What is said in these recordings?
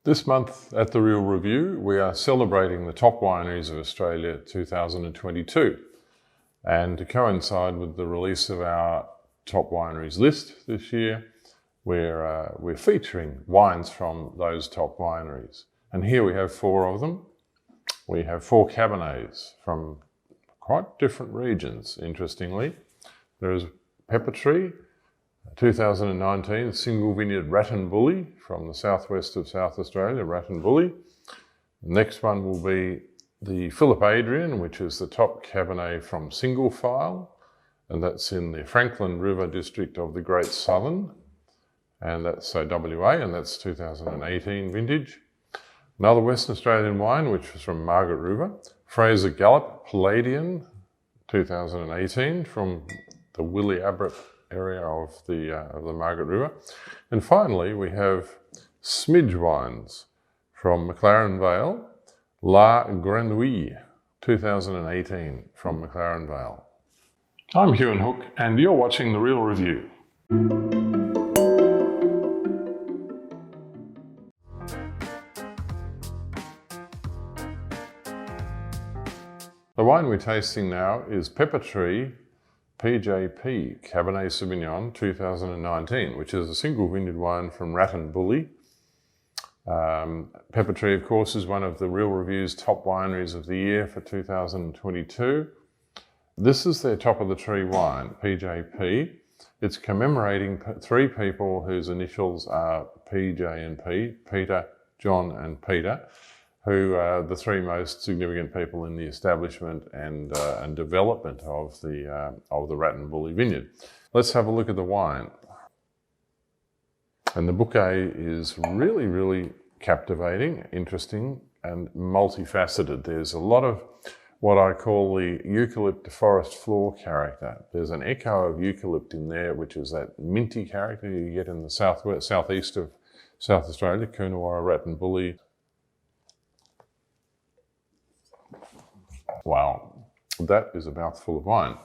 This month at The Real Review, we are celebrating the Top Wineries of Australia 2022. And to coincide with the release of our Top Wineries list this year, we're featuring wines from those top wineries. And here we have 4 of them. We have 4 Cabernets from quite different regions, interestingly. There is Pepper Tree, 2019 single vineyard Rattenbully from the southwest of South Australia, Rattenbully. The next one will be the Adrian, which is the top Cabernet from Singlefile, and that's in the Frankland River district of the Great Southern, and that's WA, and that's 2018 vintage. Another Western Australian wine, which was from Margaret River, Fraser Gallop, Palladian, 2018 from the Wilyabrup area of the Margaret River. And finally, we have Smidge wines from McLaren Vale, La Grenouille, 2018 from McLaren Vale. I'm Hugh Hook, and you're watching The Real Review. The wine we're tasting now is Pepper Tree P.J.P. Cabernet Sauvignon 2019, which is a single vineyard wine from Rattenbully. Pepper Tree, of course, is one of the Real Review's top wineries of the year for 2022. This is their top of the tree wine, P.J.P. It's commemorating 3 people whose initials are P.J. and P, Peter, John and Peter, who are the 3 most significant people in the establishment and development of the Rattenbully vineyard. Let's have a look at the wine. And the bouquet is really, really captivating, interesting, and multifaceted. There's a lot of what I call the eucalypt forest floor character. There's an echo of eucalypt in there, which is that minty character you get in the southeast of South Australia, Coonawarra, Rattenbully. Wow, that is a mouthful of wine.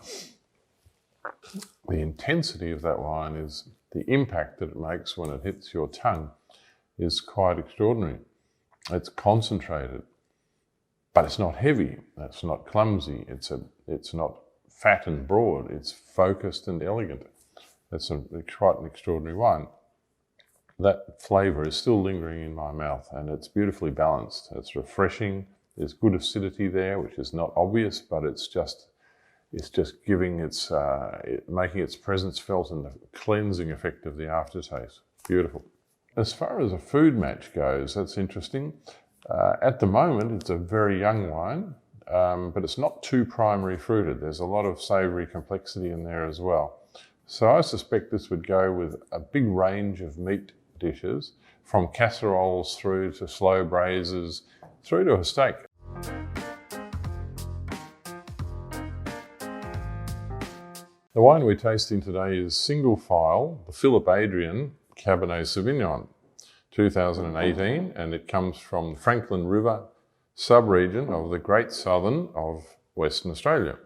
The intensity of that wine is the impact that it makes when it hits your tongue is quite extraordinary. It's concentrated, but it's not heavy. It's not clumsy. It's not fat and broad. It's focused and elegant. It's quite an extraordinary wine. That flavour is still lingering in my mouth, and it's beautifully balanced. It's refreshing. There's good acidity there, which is not obvious, but it's just giving making its presence felt in the cleansing effect of the aftertaste. Beautiful. As far as a food match goes, that's interesting. At the moment, it's a very young wine, but it's not too primary fruited. There's a lot of savoury complexity in there as well. So I suspect this would go with a big range of meat dishes, from casseroles through to slow braises, through to a steak. The wine we're tasting today is Singlefile, the Adrian Cabernet Sauvignon, 2018, and it comes from the Frankland River sub-region of the Great Southern of Western Australia.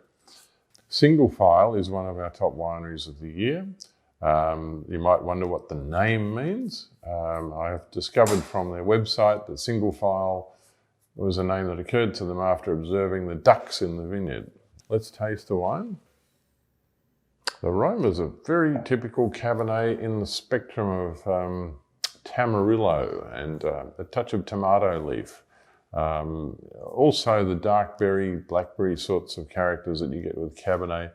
Singlefile is one of our top wineries of the year. You might wonder what the name means. I've discovered from their website that Singlefile was a name that occurred to them after observing the ducks in the vineyard. Let's taste the wine. The aroma is a very typical Cabernet in the spectrum of Tamarillo and a touch of tomato leaf. Also the dark berry, blackberry sorts of characters that you get with Cabernet.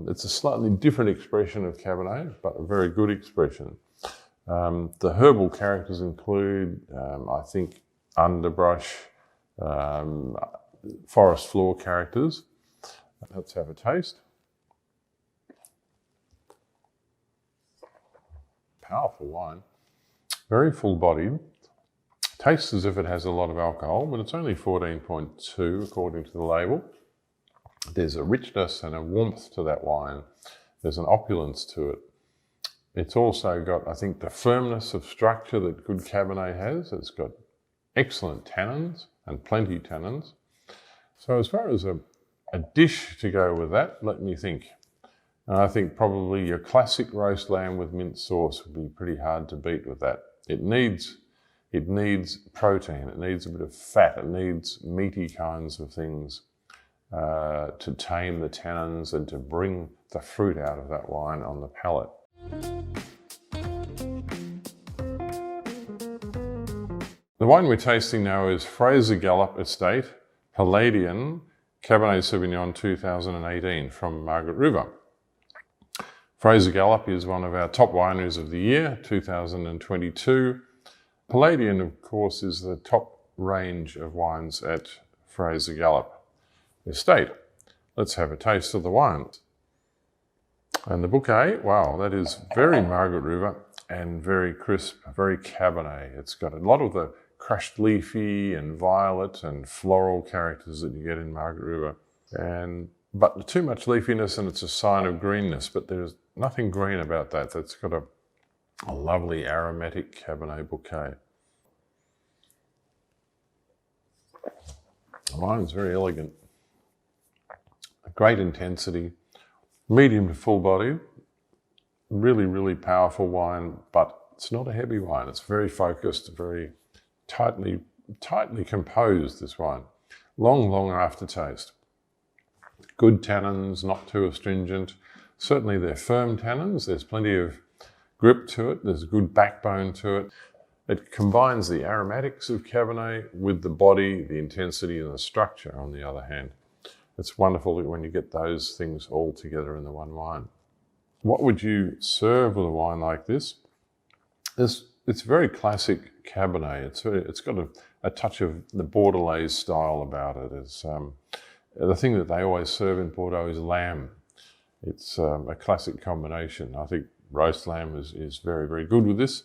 It's a slightly different expression of Cabernet, but a very good expression. The herbal characters include, I think, underbrush, forest floor characters. Let's have a taste. Powerful wine, very full-bodied. Tastes as if it has a lot of alcohol, but it's only 14.2 according to the label. There's a richness and a warmth to that wine. There's an opulence to it. It's also got, I think, the firmness of structure that good Cabernet has. It's got excellent tannins and plenty tannins. So as far as a dish to go with that, let me think. And I think probably your classic roast lamb with mint sauce would be pretty hard to beat with that. It needs It needs protein, it needs a bit of fat, it needs meaty kinds of things to tame the tannins and to bring the fruit out of that wine on the palate. The wine we're tasting now is Fraser Gallop Estate Palladian Cabernet Sauvignon 2018 from Margaret River. Fraser Gallop is one of our top wineries of the year, 2022. Palladian, of course, is the top range of wines at Fraser Gallop Estate. Let's have a taste of the wine. And the bouquet, wow, that is very Margaret River and very crisp, very Cabernet. It's got a lot of the crushed leafy and violet and floral characters that you get in Margaret River. But too much leafiness and it's a sign of greenness, but there's nothing green about that. That's got a lovely aromatic Cabernet bouquet. The wine is very elegant. Great intensity, medium to full body, really, really powerful wine, but it's not a heavy wine. It's very focused, very tightly composed, this wine. Long aftertaste. Good tannins, not too astringent. Certainly they're firm tannins. There's plenty of grip to it. There's a good backbone to it. It combines the aromatics of Cabernet with the body, the intensity and the structure on the other hand. It's wonderful when you get those things all together in the one wine. What would you serve with a wine like this? It's very classic Cabernet. It's got a touch of the Bordelais style about it. It's, the thing that they always serve in Bordeaux is lamb. It's a classic combination. I think roast lamb is very, very good with this.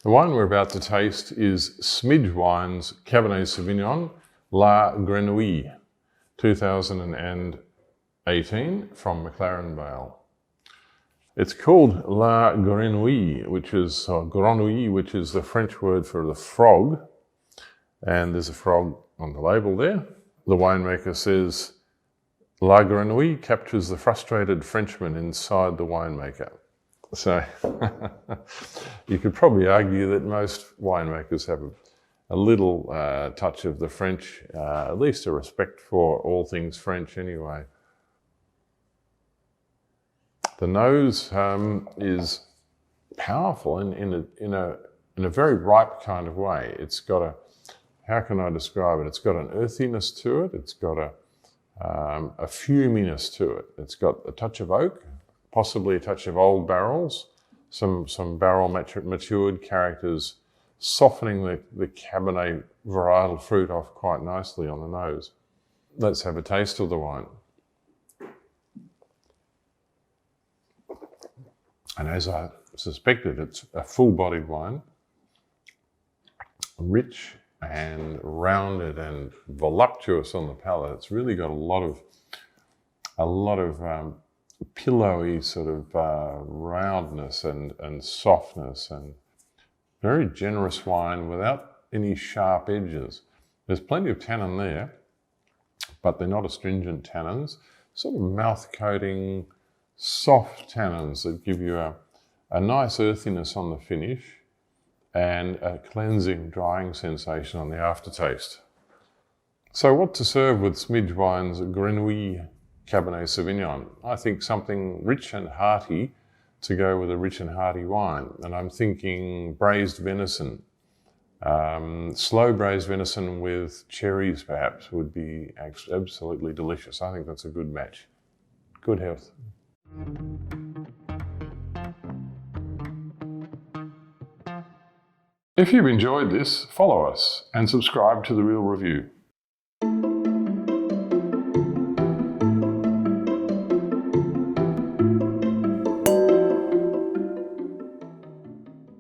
The wine we're about to taste is Smidge Wine's Cabernet Sauvignon La Grenouille 2018 from McLaren Vale. It's called La Grenouille, which is the French word for the frog. And there's a frog on the label there. The winemaker says, La Grenouille captures the frustrated Frenchman inside the winemaker. So you could probably argue that most winemakers have a little touch of the French, at least a respect for all things French anyway. The nose is powerful in a very ripe kind of way. It's got how can I describe it? It's got an earthiness to it. It's got a fuminess to it. It's got a touch of oak, possibly a touch of old barrels, some barrel matured characters, softening the Cabernet varietal fruit off quite nicely on the nose. Let's have a taste of the wine. And as I suspected, it's a full-bodied wine, rich and rounded and voluptuous on the palate. It's really got a lot of pillowy sort of roundness and softness, and very generous wine without any sharp edges. There's plenty of tannin there, but they're not astringent tannins. Sort of mouth coating, soft tannins that give you a nice earthiness on the finish and a cleansing, drying sensation on the aftertaste. So what to serve with Smidge Wine's Grenouille Cabernet Sauvignon? I think something rich and hearty to go with a rich and hearty wine. And I'm thinking braised venison. Slow braised venison with cherries perhaps would be absolutely delicious. I think that's a good match. Good health. If you've enjoyed this, follow us and subscribe to The Real Review.